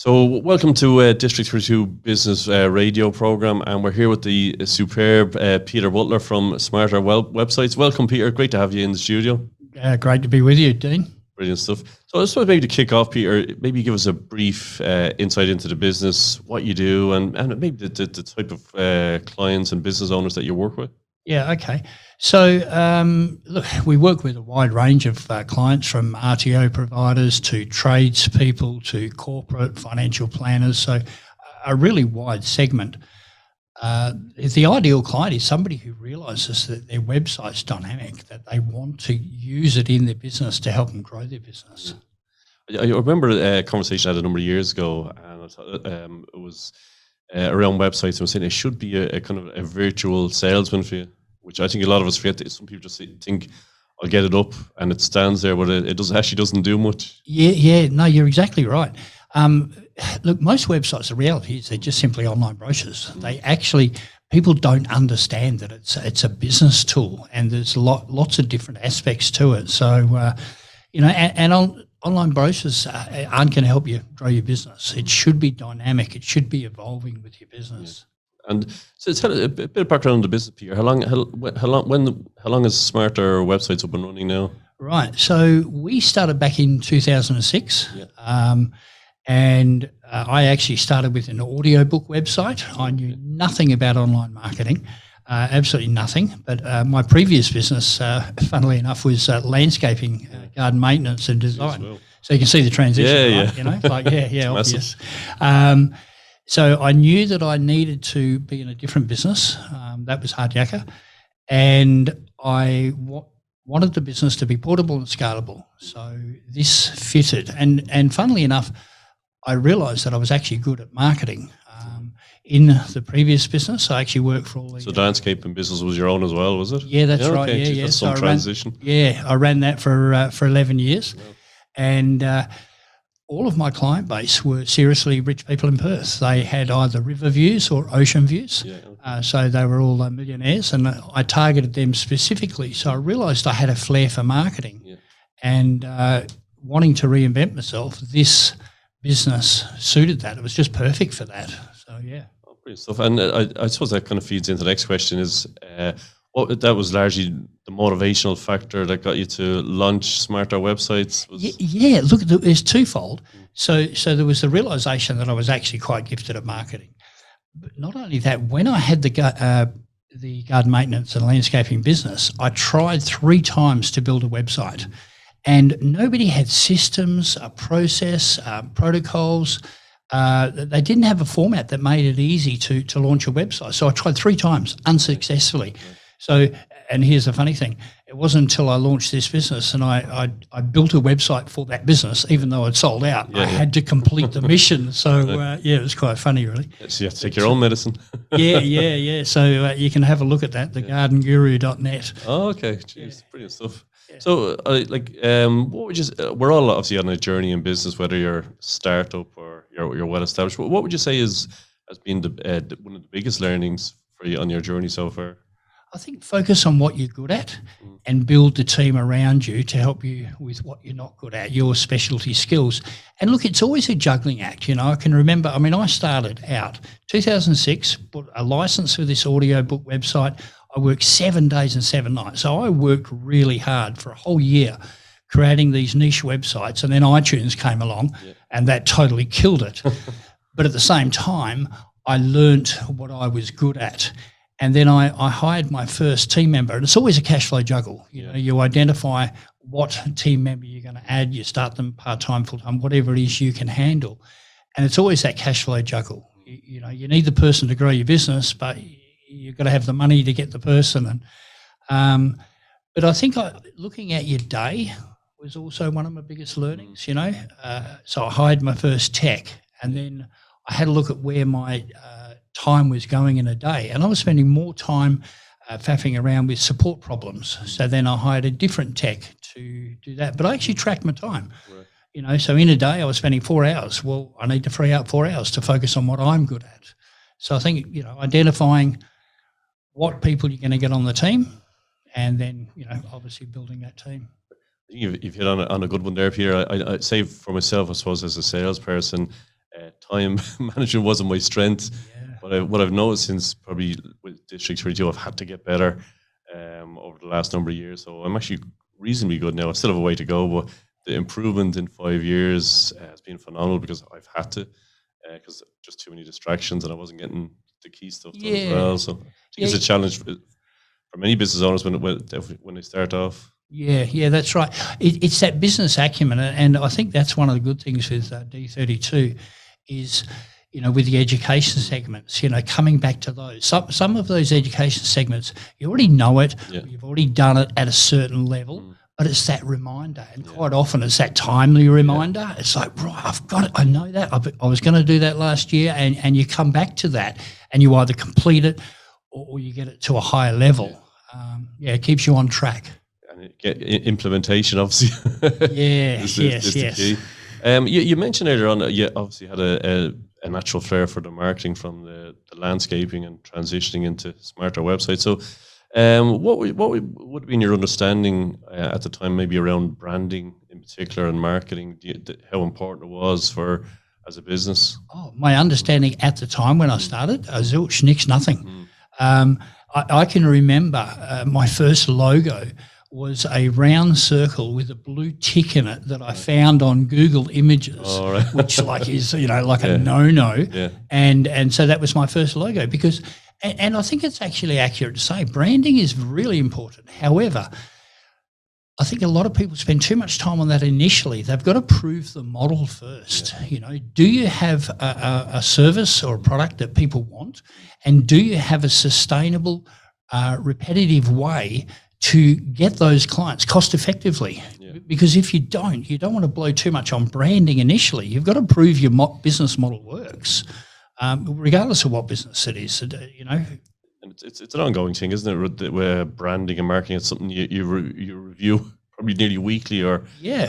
So, welcome to District 32 Business Radio Program, and we're here with the superb Peter Butler from Smarter Websites. Welcome, Peter. Great to have you in the studio. Great to be with you, Dean. Brilliant stuff. So, I just want maybe to kick off, Peter, maybe give us a brief insight into the business, what you do, and maybe the type of clients and business owners that you work with. Yeah, okay. So, look, we work with a wide range of clients, from RTO providers to tradespeople to corporate financial planners. So, a really wide segment. The ideal client is somebody who realises that their website's dynamic, that they want to use it in their business to help them grow their business. I remember a conversation I had a number of years ago, and I thought, it was around websites. I was saying it should be a kind of a virtual salesman for you, which I think a lot of us forget. Some people just think, I'll get it up and it stands there, but it doesn't do much. Yeah, no, you're exactly right. Look, most websites, the reality is they're just simply online brochures. They actually, people don't understand that it's a business tool, and there's lots of different aspects to it. So, online brochures aren't going to help you grow your business. It should be dynamic. It should be evolving with your business. Yeah. And so, tell a bit of background on the business, Peter. How long is Smarter Websites up and running now? Right. So we started back in 2006. Yeah. And I actually started with an audiobook website. I knew nothing about online marketing, absolutely nothing. But my previous business, funnily enough, was landscaping, garden maintenance and design. Well. So you can see the transition, right? You know, like, obvious. So I knew that I needed to be in a different business. That was hard yakka. And I wanted the business to be portable and scalable. So this fitted. And funnily enough, I realised that I was actually good at marketing. In the previous business, I actually worked for all the... So landscaping business was your own as well, was it? Yeah, that's right. Okay. Yeah. That's some transition. I ran that for 11 years. Wow. And all of my client base were seriously rich people in Perth. They had either river views or ocean views. Yeah, okay. So they were all millionaires, and I targeted them specifically. So I realised I had a flair for marketing. Yeah. And wanting to reinvent myself, this business suited that. It was just perfect for that. So, yeah. Oh, brilliant stuff. And I suppose that kind of feeds into the next question is, that was largely the motivational factor that got you to launch Smarter Websites? Yeah, look, it's twofold. So there was the realisation that I was actually quite gifted at marketing. But not only that, when I had the garden maintenance and landscaping business, I tried 3 times to build a website. And nobody had systems, a process, protocols. They didn't have a format that made it easy to launch a website. So I tried 3 times unsuccessfully. So, and here's the funny thing. It wasn't until I launched this business and I built a website for that business, even though it sold out. I had to complete the mission. So, it was quite funny, really. So you have to take your own medicine. Yeah. So you can have a look at that, thegardenguru.net. Oh, okay. Jeez, brilliant stuff. So, what would you? We're all obviously on a journey in business, whether you're a startup or you're well established. What would you say has been one of the biggest learnings for you on your journey so far? I think focus on what you're good at and build the team around you to help you with what you're not good at, your specialty skills. And look, it's always a juggling act. You know, I can remember. I mean, I started out 2006, bought a license for this audiobook website. I worked 7 days and 7 nights. So I worked really hard for a whole year creating these niche websites, and then iTunes came along and that totally killed it. But at the same time, I learnt what I was good at. And then I hired my first team member, and it's always a cash flow juggle. You know, you identify what team member you're going to add, you start them part-time, full-time, whatever it is you can handle. And it's always that cash flow juggle. You know, you need the person to grow your business, but you've got to have the money to get the person. And but I think looking at your day was also one of my biggest learnings, you know. So I hired my first tech, and then I had a look at where my time was going in a day, and I was spending more time faffing around with support problems. So then I hired a different tech to do that, but I actually tracked my time. Right. You know, so in a day I was spending 4 hours. Well, I need to free up 4 hours to focus on what I'm good at. So I think, you know, identifying what people you're going to get on the team, and then, you know, obviously building that team. You've hit on a good one there, Peter. I say for myself, I suppose, as a salesperson, time management wasn't my strength. Yeah. But what I've noticed since probably with District 32, I've had to get better over the last number of years. So I'm actually reasonably good now. I still have a way to go, but the improvement in 5 years has been phenomenal because I've had to, because just too many distractions and I wasn't getting the key stuff done as well. So I think it's a challenge for many business owners when they start off. Yeah, that's right. It's that business acumen, and I think that's one of the good things with D32 is, with the education segments, coming back to those. Some of those education segments, you already know it, you've already done it at a certain level, but it's that reminder, and quite often it's that timely reminder. Yeah. It's like, right, I've got it, I know that, I was going to do that last year, and you come back to that, and you either complete it or you get it to a higher level. It keeps you on track. Implementation, obviously. Yes. The key. You mentioned earlier on that you obviously had a natural flair for the marketing from the landscaping and transitioning into smarter websites. So, what would have been your understanding at the time, maybe around branding in particular and marketing? How important it was for as a business? Oh, my understanding at the time when I started, zilch, nix, nothing. I can remember my first logo was a round circle with a blue tick in it that I found on Google Images, which is like a no-no. Yeah. And so that was my first logo because, and I think it's actually accurate to say branding is really important. However, I think a lot of people spend too much time on that initially. They've got to prove the model first. Yeah. Do you have a service or a product that people want? And do you have a sustainable, repetitive way to get those clients cost effectively? Yeah. Because if you don't want to blow too much on branding initially. You've got to prove your business model works, regardless of what business it is, And it's an ongoing thing, isn't it? Where branding and marketing, it's something you review probably nearly weekly or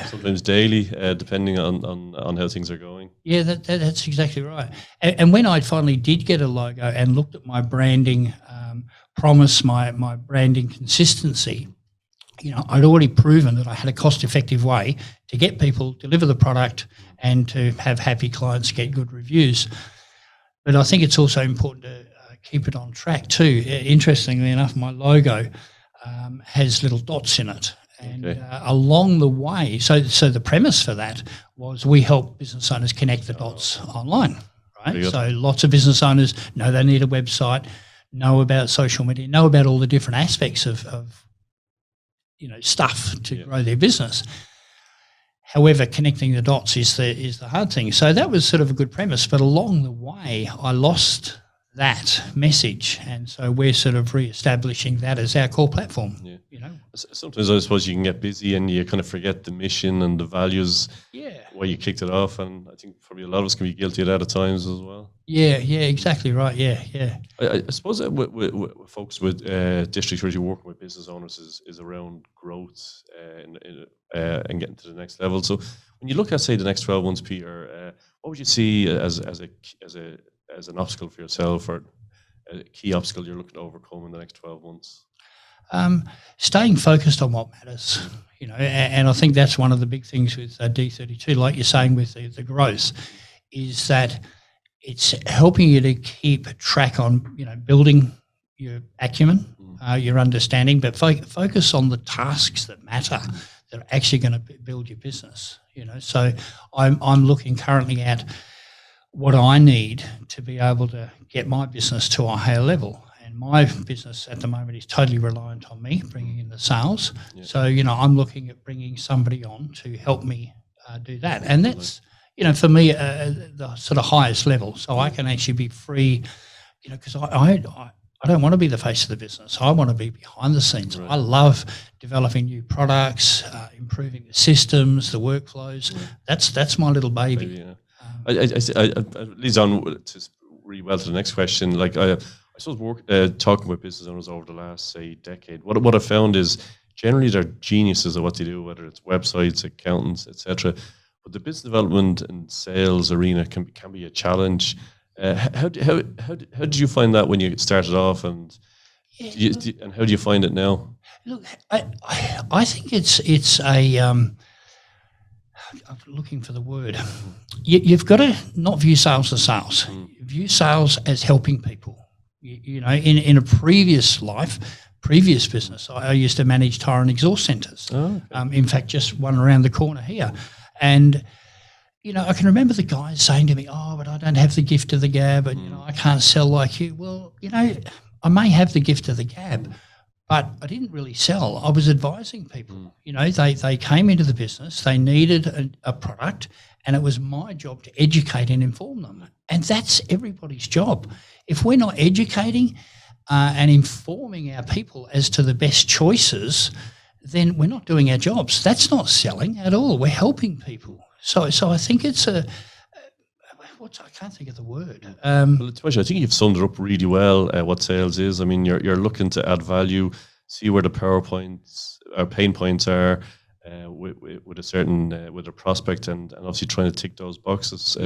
sometimes daily, depending on how things are going. Yeah, that's exactly right. And when I finally did get a logo and looked at my branding promise, my branding consistency, I'd already proven that I had a cost-effective way to get people, deliver the product, and to have happy clients get good reviews. But I think it's also important to keep it on track too. Interestingly enough, my logo has little dots in it. And along the way, so the premise for that was we help business owners connect the dots online, right? So lots of business owners know they need a website, know about social media, know about all the different aspects of stuff to grow their business. However, connecting the dots is the hard thing. So that was sort of a good premise, but along the way, I lost that message, and so we're sort of re-establishing that as our core platform. Sometimes I suppose you can get busy and you kind of forget the mission and the values why you kicked it off, and I think probably a lot of us can be guilty of that at times as well. Yeah, exactly right. I suppose that with folks with District 32 working with business owners is around growth and getting to the next level. So when you look at, say, the next 12 months, Peter, what would you see as an obstacle for yourself, or a key obstacle you're looking to overcome in the next 12 months? Staying focused on what matters, and I think that's one of the big things with D32, like you're saying with the growth, is that it's helping you to keep track on, building your acumen, your understanding, but focus on the tasks that matter, that are actually going to build your business, So I'm looking currently at what I need to be able to get my business to a higher level. And my business at the moment is totally reliant on me bringing in the sales. Yeah. So, I'm looking at bringing somebody on to help me do that. And that's, for me, the sort of highest level. So I can actually be free, because I don't want to be the face of the business. I want to be behind the scenes. Right. I love developing new products, improving the systems, the workflows. Yeah. That's my little baby. It leads on to really well to the next question. Like I suppose talking with business owners over the last, say, decade, what I've found is generally they're geniuses at what they do, whether it's websites, accountants, etc. But the business development and sales arena can be a challenge. How did you find that when you started off, and how do you find it now? Look, I think it's a I'm looking for the word. You've got to not view sales as sales. View sales as helping people. You know, in a previous business, I used to manage tire and exhaust centres. Oh, okay. In fact, just one around the corner here. And, you know, I can remember the guys saying to me, oh, but I don't have the gift of the gab and, you know, I can't sell like you. Well, you know, I may have the gift of the gab, but I didn't really sell. I was advising people. You know, they came into the business, they needed a product, and it was my job to educate and inform them. And that's everybody's job. If we're not educating and informing our people as to the best choices, then we're not doing our jobs. That's not selling at all. We're helping people. So I think it's I can't think of the word. Well, I think you've summed it up really well. What sales is. I mean, you're looking to add value, see where the pain points are with a certain with a prospect, and obviously trying to tick those boxes.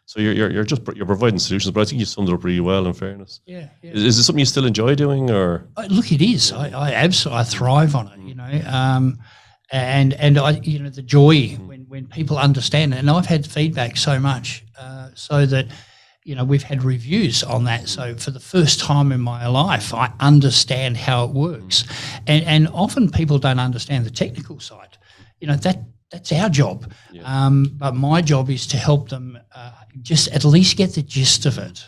So you're providing solutions. But I think you summed it up really well. In fairness, yeah. Is it something you still enjoy doing, or? Look, it is. I absolutely thrive on it. You know. And I, you know, the joy when people understand it. And I've had feedback so much so that, you know, we've had reviews on that. So for the first time in my life, I understand how it works. And often people don't understand the technical side. You know, that's our job. Yeah. But my job is to help them just at least get the gist of it.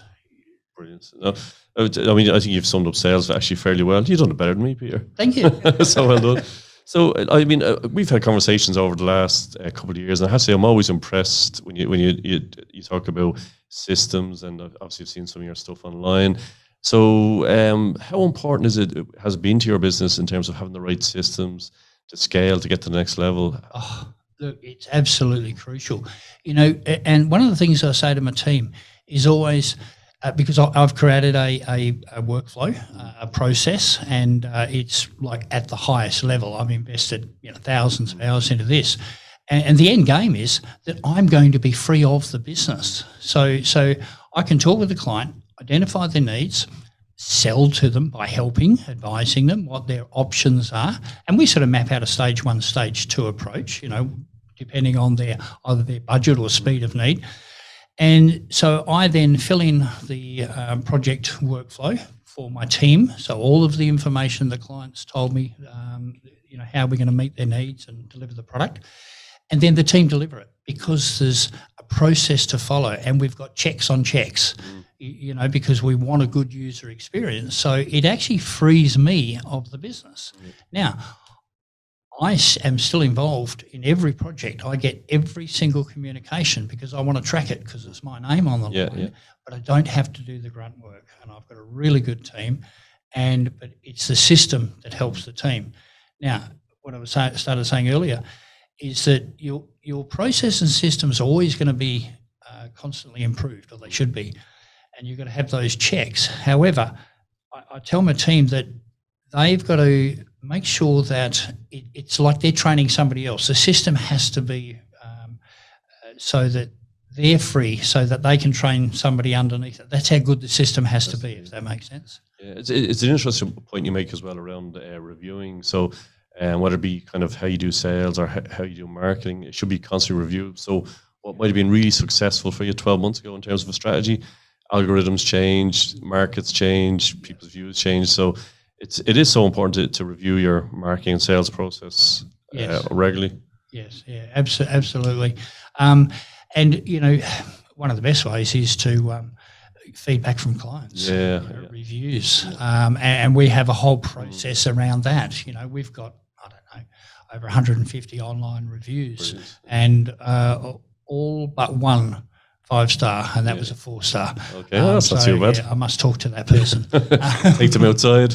Brilliant. I mean, I think you've summed up sales actually fairly well. You've done it better than me, Peter. Thank you. So well done. So, I mean, we've had conversations over the last couple of years, and I have to say I'm always impressed when you talk about systems, and obviously I've seen some of your stuff online. So, how important has it been to your business in terms of having the right systems to scale to get to the next level? Oh, look, it's absolutely crucial. You know, and one of the things I say to my team is always, because I've created a workflow, a process, and it's like at the highest level. I've invested, you know, thousands of hours into this, and the end game is that I'm going to be free of the business. So I can talk with the client, identify their needs, sell to them by helping, advising them what their options are, and we sort of map out a stage 1, stage 2 approach. You know, depending on either their budget or speed of need. And so I then fill in the project workflow for my team. So all of the information the clients told me, you know, how we're going to meet their needs and deliver the product. And then the team deliver it because there's a process to follow, and we've got checks on checks, you know, because we want a good user experience. So it actually frees me of the business. Now, I am still involved in every project. I get every single communication because I want to track it because it's my name on the line. But I don't have to do the grunt work, and I've got a really good team. But it's the system that helps the team. Now, what I was started saying earlier is that your process and systems are always going to be constantly improved, or they should be, and you've got to have those checks. However, I tell my team that they've got to make sure that it's like they're training somebody else. The system has to be so that they're free, so that they can train somebody underneath it. That's how good the system has to be, if that makes sense. Yeah, it's an interesting point you make as well around reviewing. So whether it be kind of how you do sales or how you do marketing, it should be constantly reviewed. So what might have been really successful for you 12 months ago in terms of a strategy, algorithms change, markets change, people's views change. So it is so important to review your marketing and sales process regularly. Yes, yeah, absolutely. And, you know, one of the best ways is to feedback from clients, reviews. And we have a whole process around that. You know, we've got, I don't know, over 150 online reviews. Brilliant. And all but one 5-star, and that was a 4-star. Okay, that's not too bad. Yeah, I must talk to that person. Take them outside.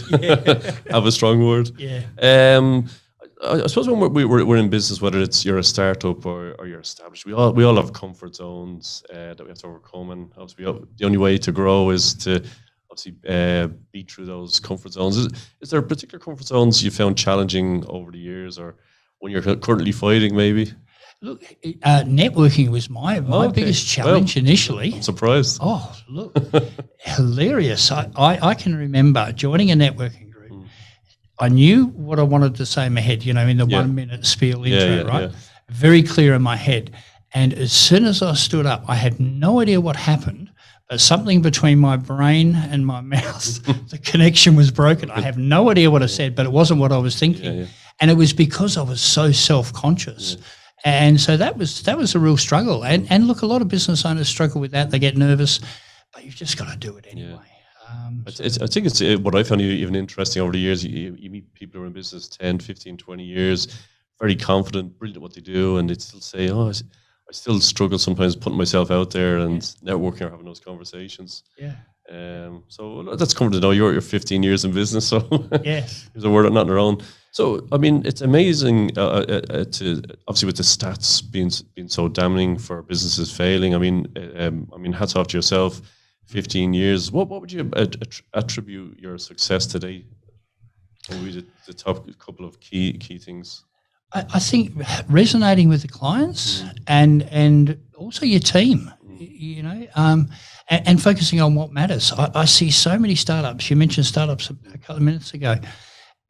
Have a strong word. Yeah. I suppose when we're in business, whether you're a startup or you're established, we all have comfort zones that we have to overcome, and obviously the only way to grow is to obviously beat through those comfort zones. Is there particular comfort zones you found challenging over the years, or when you're currently fighting, maybe? Look, networking was my biggest challenge initially. I'm surprised. Oh, look, hilarious. I can remember joining a networking group. I knew what I wanted to say in my head, you know, in the 1 minute spiel intro, right? Yeah. very clear in my head. And as soon as I stood up, I had no idea what happened, but something between my brain and my mouth, the connection was broken. I have no idea what I said, but it wasn't what I was thinking. Yeah. And it was because I was so self-conscious. Yeah. And so that was a real struggle. And look, a lot of business owners struggle with that. They get nervous, but you've just got to do it anyway. Yeah. I think it's what I found even interesting over the years. You meet people who are in business 10, 15, 20 years, very confident, brilliant at what they do, and they still say, I still struggle sometimes putting myself out there and networking or having those conversations. Yeah. So that's comforting to know you're 15 years in business. So yes, there's a word not their own. So I mean, it's amazing to obviously with the stats being so damning for businesses failing. I mean, hats off to yourself. 15 years. What would you attribute your success today? What would be the top couple of key things? I think resonating with the clients and also your team, and focusing on what matters. I see so many startups. You mentioned startups a couple of minutes ago,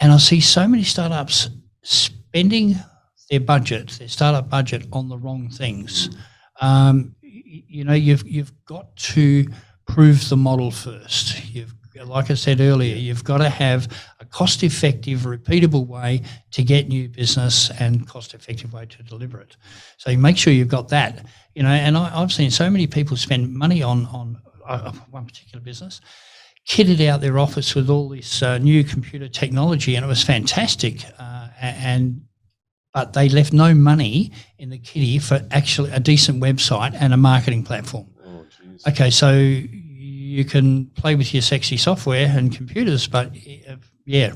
and I see so many startups spending their startup budget on the wrong things. You've got to prove the model first. Like I said earlier, you've got to have a cost-effective, repeatable way to get new business and cost-effective way to deliver it. So you make sure you've got that, and I've seen so many people spend money on one particular business, kitted out their office with all this new computer technology, and it was fantastic, but they left no money in the kitty for actually a decent website and a marketing platform. Oh, geez. Okay, so you can play with your sexy software and computers, but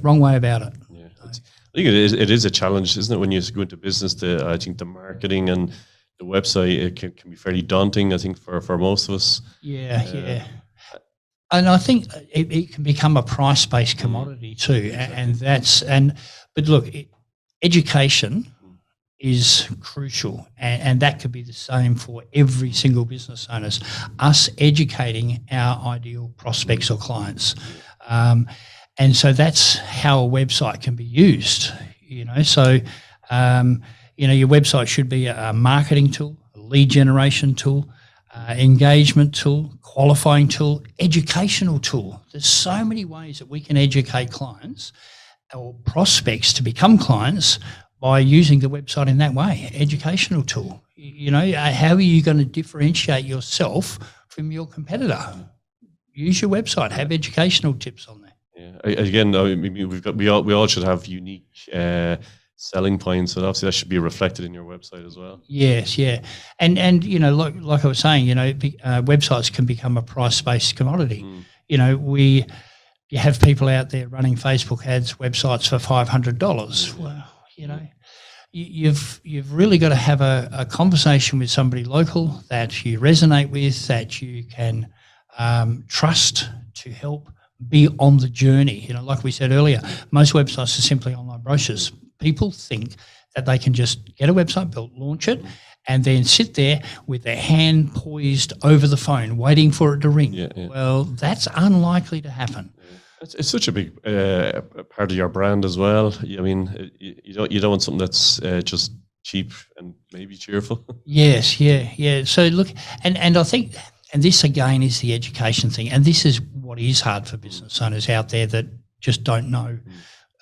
wrong way about it. Yeah, I think it is a challenge, isn't it? When you go into business, I think the marketing and the website it can be fairly daunting. I think for most of us. Yeah. And I think it can become a price-based commodity too, exactly. But look, education is crucial, and that could be the same for every single business owners. Us educating our ideal prospects or clients, and so that's how a website can be used. So your website should be a marketing tool, a lead generation tool, engagement tool, qualifying tool, educational tool. There's so many ways that we can educate clients or prospects to become clients by using the website in that way. Educational tool. How are you going to differentiate yourself from your competitor? Use your website. Have educational tips on there. Yeah. Again, we all should have unique selling points, and obviously that should be reflected in your website as well. Yes, yeah, and like I was saying, websites can become a price-based commodity. You have people out there running Facebook ads, websites for $500. Well, you've really got to have a conversation with somebody local that you resonate with, that you can trust to help be on the journey. Like we said earlier, most websites are simply online brochures. People think that they can just get a website built, launch it, and then sit there with their hand poised over the phone, waiting for it to ring. Yeah. Well, that's unlikely to happen. It's such a big part of your brand as well. I mean, you don't want something that's just cheap and maybe cheerful. Yes, yeah. So look, and I think, and this again is the education thing, and this is what is hard for business owners out there that just don't know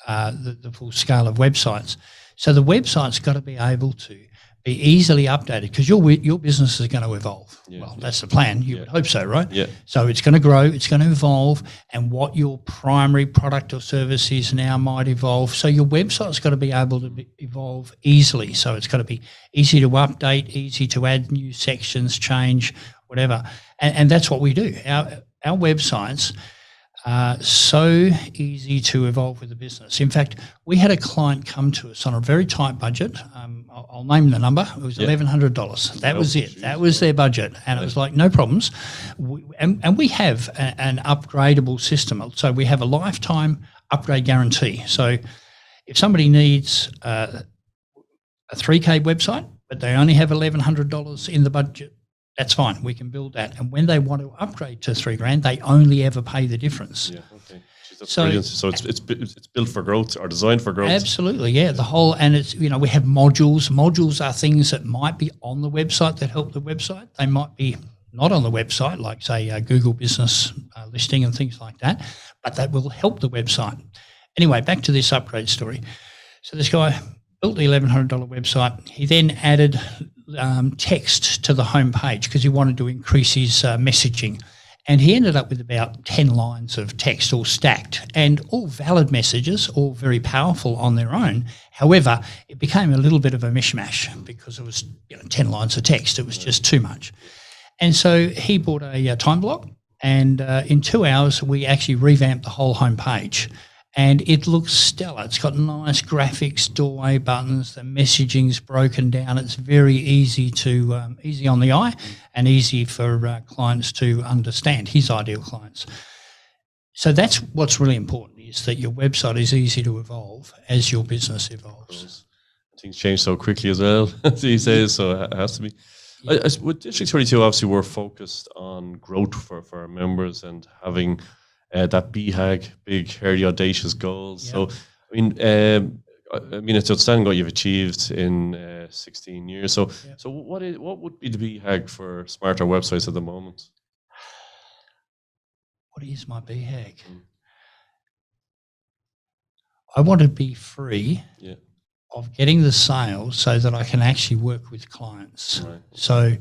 the full scale of websites. So the website's got to be able to be easily updated, because your business is going to evolve. Yeah. Well, that's the plan. You would hope so, right? Yeah. So it's going to grow, it's going to evolve, and what your primary product or service is now might evolve. So your website's got to be able to evolve easily. So it's got to be easy to update, easy to add new sections, change, whatever. And that's what we do. Our websites are so easy to evolve with the business. In fact, we had a client come to us on a very tight budget. I'll name the number. It was $1,100. That was it. That was their budget. And it was like, no problems. And we have an upgradable system. So we have a lifetime upgrade guarantee. So if somebody needs a 3K website, but they only have $1,100 in the budget, that's fine. We can build that. And when they want to upgrade to $3,000, they only ever pay the difference. Yeah, okay. Jeez, that's brilliant. So it's built for growth or designed for growth. Absolutely, yeah. The whole, and it's, we have modules. Modules are things that might be on the website that help the website. They might be not on the website, like say Google Business listing and things like that, but that will help the website. Anyway, back to this upgrade story. So this guy built the $1,100 website. He then added text to the homepage because he wanted to increase his messaging. And he ended up with about 10 lines of text all stacked and all valid messages, all very powerful on their own. However, it became a little bit of a mishmash because it was 10 lines of text. It was just too much. And so he bought a time block, and in 2 hours we actually revamped the whole homepage. And it looks stellar. It's got nice graphics, doorway buttons. The messaging's broken down. It's very easy to easy on the eye and easy for clients to understand, his ideal clients. So that's what's really important, is that your website is easy to evolve as your business evolves. Things change so quickly as well these days, so it has to be. Yeah. With District 32, obviously, we're focused on growth for our members and having that BHAG, big, hairy, audacious goals. Yeah. So, I mean, it's outstanding what you've achieved in 16 years. So, so what would be the BHAG for smarter websites at the moment? What is my BHAG? I want to be free of getting the sales so that I can actually work with clients. Right. So,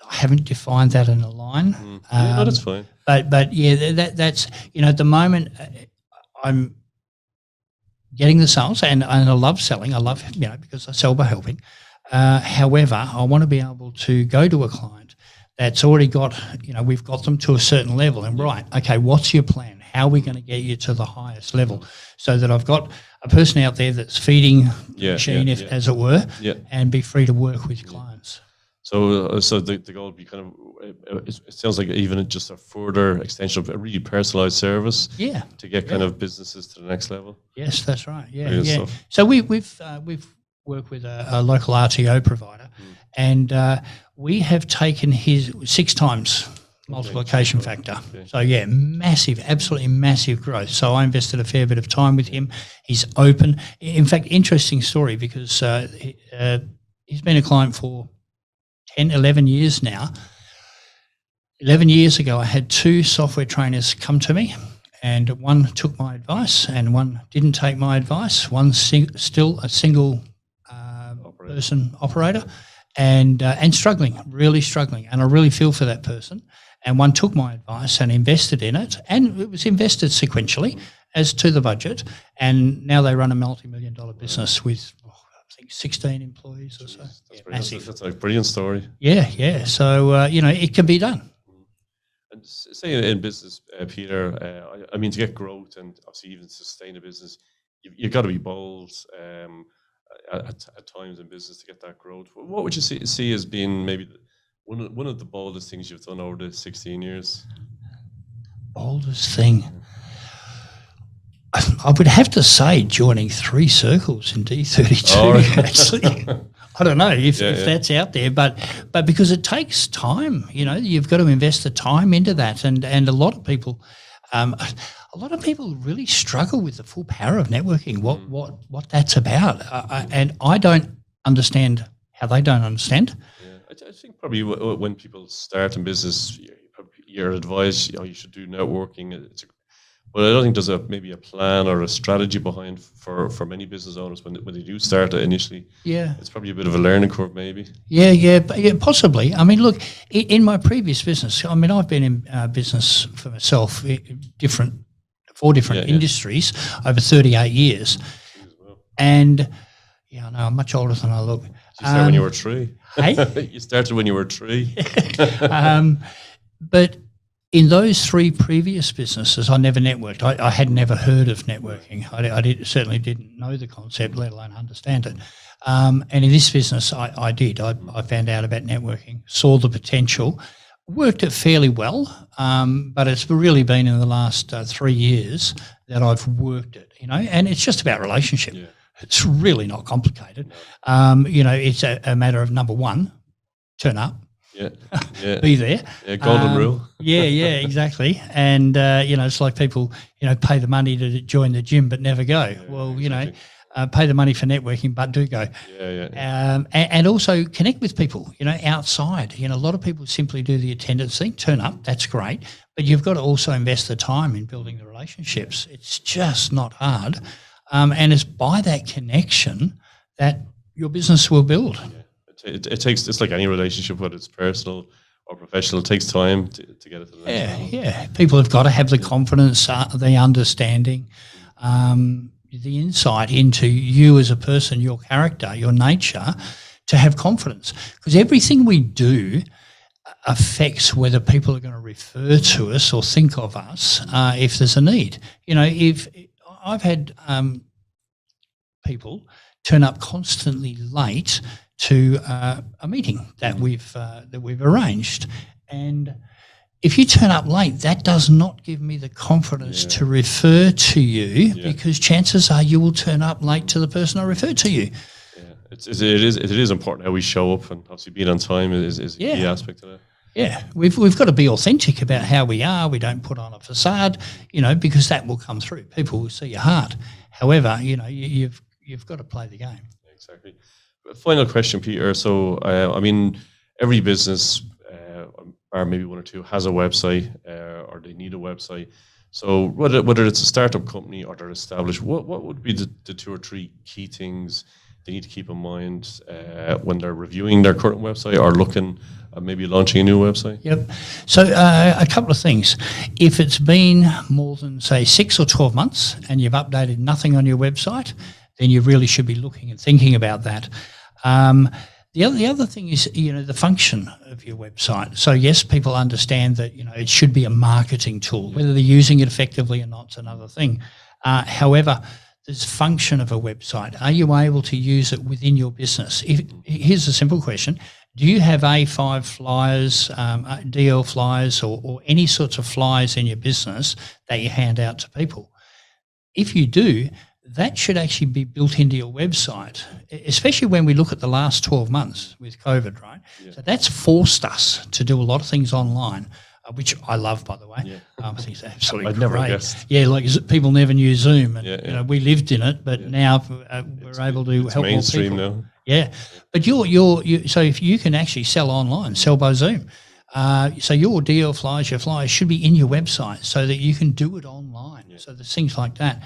I haven't defined that in a line. No, that's fine. But yeah, that's at the moment I'm getting the sales, and I love selling. I love because I sell by helping. However, I want to be able to go to a client that's already got we've got them to a certain level, and right, okay, what's your plan? How are we going to get you to the highest level, so that I've got a person out there that's feeding the machine, as it were, and be free to work with clients. So the goal would be kind of, it sounds like even just a further extension of a really personalised service. Yeah. To get kind of businesses to the next level. Yes, that's right. Yeah. So we've worked with a local RTO provider, and we have taken his 6 times multiplication factor. Okay. So massive, absolutely massive growth. So I invested a fair bit of time with him. He's open. In fact, interesting story, because he's been a client for 10, 11 years now. 11 years ago, I had 2 software trainers come to me, and one took my advice and one didn't take my advice. One's still a single person operator and struggling, really struggling. And I really feel for that person. And one took my advice and invested in it, and it was invested sequentially as to the budget. And now they run a multi-million-dollar business with 16 employees or so. Massive. That's a brilliant story. Yeah. So, it can be done. And say in business, Peter, I mean, to get growth and obviously even sustain a business, you've got to be bold at times in business to get that growth. What would you see as being maybe one of the boldest things you've done over the 16 years? Boldest thing? I would have to say joining 3 circles in D32, actually. I don't know if that's out there, but because it takes time, you've got to invest the time into that. And a lot of people really struggle with the full power of networking, what that's about. And I don't understand how they don't understand. Yeah. I think probably when people start in business, you're advised, you should do networking. But I don't think there's maybe a plan or a strategy behind for many business owners when they do start initially. Yeah, it's probably a bit of a learning curve, maybe. Yeah, possibly. I mean, look, in my previous business, I mean, I've been in business for myself, 4 different industries over 38 years, and I know I'm much older than I look. You started when you were 3. Hey, you started when you were 3. But in those 3 previous businesses, I never networked. I had never heard of networking. I certainly didn't know the concept, let alone understand it. And in this business, I did. I found out about networking, saw the potential, worked it fairly well, but it's really been in the last 3 years that I've worked it, and it's just about relationship. Yeah. It's really not complicated. It's a matter of, number 1, turn up. Yeah, yeah, be there. yeah. Golden rule. Yeah, exactly. And it's like people, pay the money to join the gym but never go. Well, exactly. Pay the money for networking but do go. Yeah. And also connect with people, outside. A lot of people simply do the attendance thing, turn up, that's great, but you've got to also invest the time in building the relationships. It's just not hard. And it's by that connection that your business will build. Yeah. It takes, it's like any relationship, whether it's personal or professional, it takes time to get it to the next level. Yeah. People have got to have the confidence, the understanding, the insight into you as a person, your character, your nature, to have confidence. Because everything we do affects whether people are going to refer to us or think of us if there's a need. If I've had people turn up constantly late to a meeting that we've arranged, and if you turn up late, that does not give me the confidence to refer to you because chances are you will turn up late to the person I referred to you. Yeah, it is important how we show up, and obviously being on time is a key aspect of that. Yeah, we've got to be authentic about how we are. We don't put on a facade, because that will come through. People will see your heart. However, you've got to play the game. Exactly. Final question, Peter. So, every business, or maybe one or two, has a website, or they need a website. So, whether it's a startup company or they're established, what would be the 2 or 3 key things they need to keep in mind when they're reviewing their current website or looking at maybe launching a new website? Yep. So a couple of things. If it's been more than, say, 6 or 12 months and you've updated nothing on your website, then you really should be looking and thinking about that. The other thing is, the function of your website. So yes, people understand that, it should be a marketing tool. Whether they're using it effectively or not is another thing. However, this function of a website, are you able to use it within your business? Here's a simple question. Do you have A5 flyers, DL flyers, or any sorts of flyers in your business that you hand out to people? If you do, that should actually be built into your website, especially when we look at the last 12 months with COVID, right? Yeah. So that's forced us to do a lot of things online, which I love, by the way. Yeah. I think it's absolutely great. Never guessed. Yeah, like people never knew Zoom, and we lived in it, but now we're able to help mainstream more people. Now. Yeah, but so if you can actually sell online, sell by Zoom. So your DL flyers, your flyers should be in your website so that you can do it online. Yeah. So there's things like that.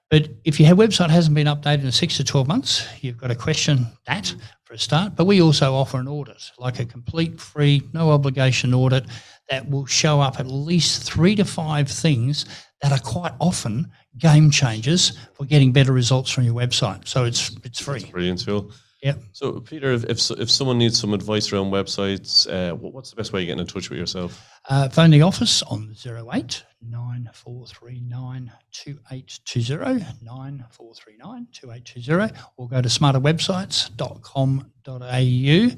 But if your website hasn't been updated in 6 to 12 months, you've got to question that for a start. But we also offer an audit, like a complete free, no obligation audit that will show up at least 3 to 5 things that are quite often game changers for getting better results from your website. So it's free. That's a brilliant tool. Yeah. So Peter, if someone needs some advice around websites, what's the best way of getting in touch with yourself? Phone the office on 08 9439 2820, 9439 2820, or go to smarterwebsites.com.au,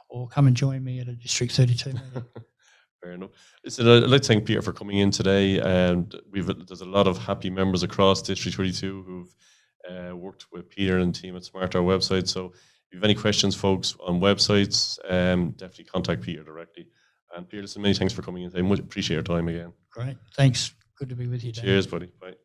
or come and join me at a District 32 meeting. Fair enough. Listen, I'd like to thank Peter for coming in today. And there's a lot of happy members across District 32 who've worked with Peter and team at Smarter Websites. So if you have any questions, folks, on websites, definitely contact Peter directly. And Peter, listen, many thanks for coming in today. Much appreciate your time again. Great. Thanks. Good to be with you, Dan. Cheers, buddy. Bye.